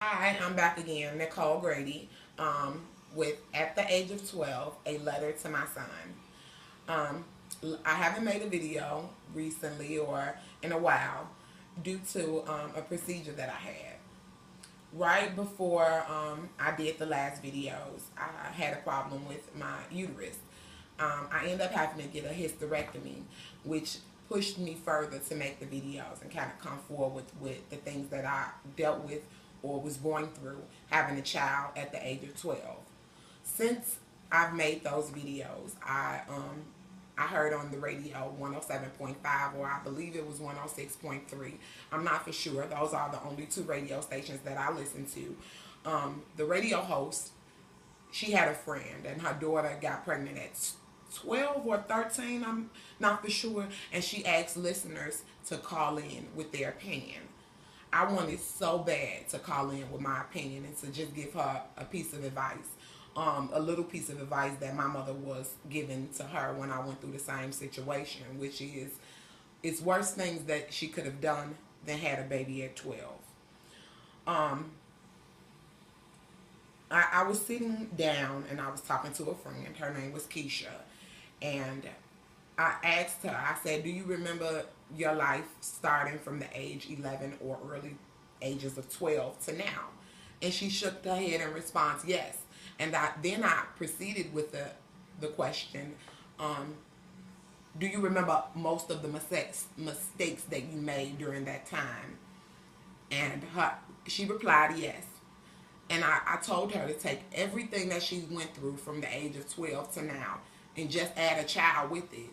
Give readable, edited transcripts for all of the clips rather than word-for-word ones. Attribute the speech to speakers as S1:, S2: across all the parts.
S1: Hi, I'm back again, Nicole Grady, with At the Age of 12, A Letter to My Son. I haven't made a video recently or in a while due to a procedure that I had. Right before I did the last videos, I had a problem with my uterus. I ended up having to get a hysterectomy, which pushed me further to make the videos and kind of come forward with the things that I dealt with or was going through having a child at the age of 12. Since I've made those videos, I heard on the radio 107.5, or I believe it was 106.3. I'm not for sure. Those are the only two radio stations that I listen to. The radio host, she had a friend, and her daughter got pregnant at 12 or 13, I'm not for sure, and she asked listeners to call in with their opinion. I wanted so bad to call in with my opinion and to just give her a piece of advice, a little piece of advice that my mother was giving to her when I went through the same situation, which is it's worse things that she could have done than had a baby at 12. Um, I was sitting down and I was talking to a friend. Her name was Keisha. And I asked her, I said, do you remember your life starting from the age 11 or early ages of 12 to now? And she shook her head in response, yes. And then I proceeded with the question, um, do you remember most of the mistakes that you made during that time? And she replied, yes. And I told her to take everything that she went through from the age of 12 to now and just add a child with it.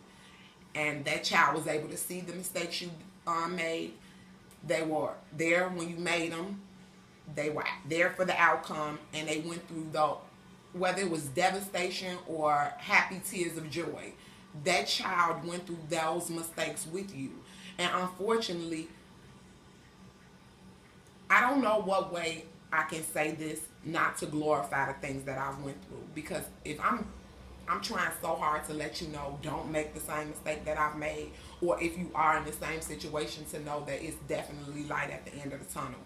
S1: And that child was able to see the mistakes you made. They were there when you made them. They were there for the outcome, and they went through whether it was devastation or happy tears of joy. That child went through those mistakes with you. And unfortunately, I don't know what way I can say this not to glorify the things that I've went through, because if I'm trying so hard to let you know don't make the same mistake that I've made, or if you are in the same situation to know that it's definitely light at the end of the tunnel.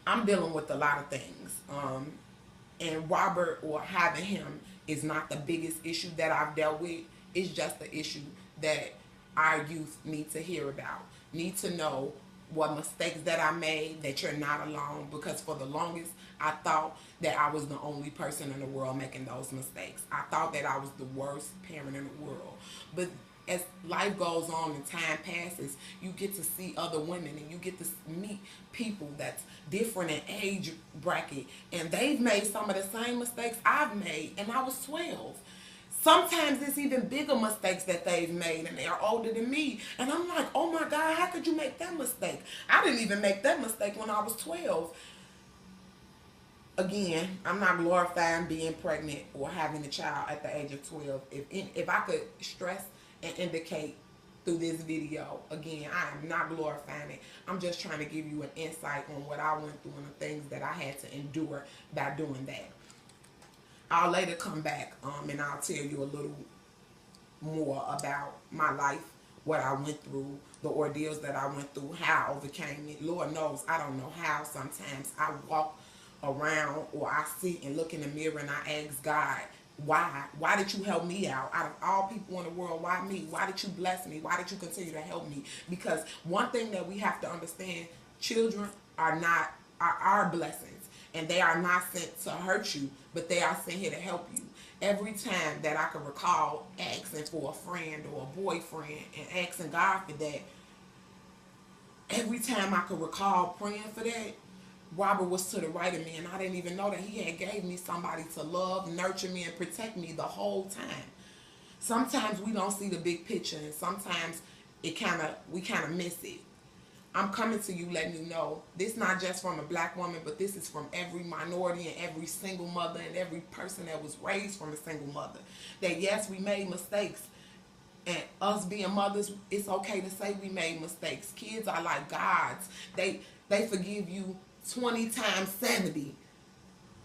S1: I'm dealing with a lot of things, and Robert, or having him, is not the biggest issue that I've dealt with. It's just the issue that our youth need to hear about, need to know what mistakes that I made, that you're not alone, because for the longest I thought that I was the only person in the world making those mistakes. I thought that I was the worst parent in the world. But as life goes on and time passes, you get to see other women and you get to meet people that's different in age bracket, and they've made some of the same mistakes I've made, and I was 12. Sometimes it's even bigger mistakes that they've made, and they're older than me. And I'm like, oh my God, how could you make that mistake? I didn't even make that mistake when I was 12. Again, I'm not glorifying being pregnant or having a child at the age of 12. If I could stress and indicate through this video, again, I am not glorifying it. I'm just trying to give you an insight on what I went through and the things that I had to endure by doing that. I'll later come back and I'll tell you a little more about my life, what I went through, the ordeals that I went through, how I overcame it. Lord knows I don't know how. Sometimes I walk around or I sit and look in the mirror and I ask God, why? Why did you help me out? Out of all people in the world, why me? Why did you bless me? Why did you continue to help me? Because one thing that we have to understand, children are not are our blessings, and they are not sent to hurt you, but they are sent here to help you. Every time that I can recall asking for a friend or a boyfriend and asking God for that, every time I could recall praying for that, Robert was to the right of me, and I didn't even know that he had gave me somebody to love, nurture me, and protect me the whole time. Sometimes we don't see the big picture, and sometimes we kind of miss it. I'm coming to you letting you know this not just from a black woman, but this is from every minority and every single mother and every person that was raised from a single mother. That yes, we made mistakes, and us being mothers, it's okay to say we made mistakes. Kids are like gods. They forgive you 20 times 70.